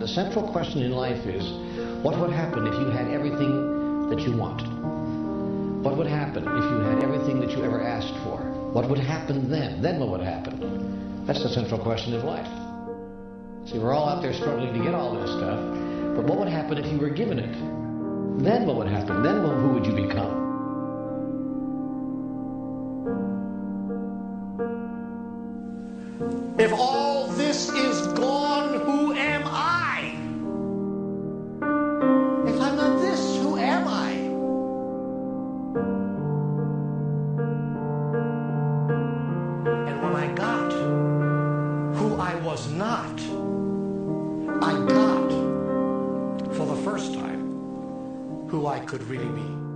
The central question in life is, what would happen if you had everything that you wanted? What would happen if you had everything that you ever asked for? What would happen then? Then what would happen? That's the central question of life. See, we're all out there struggling to get all this stuff, but what would happen if you were given it? Then what would happen? Then who would you become? If all this is gone, who am I? If I'm not this, who am I? And when I got who I was not, I got, for the first time, who I could really be.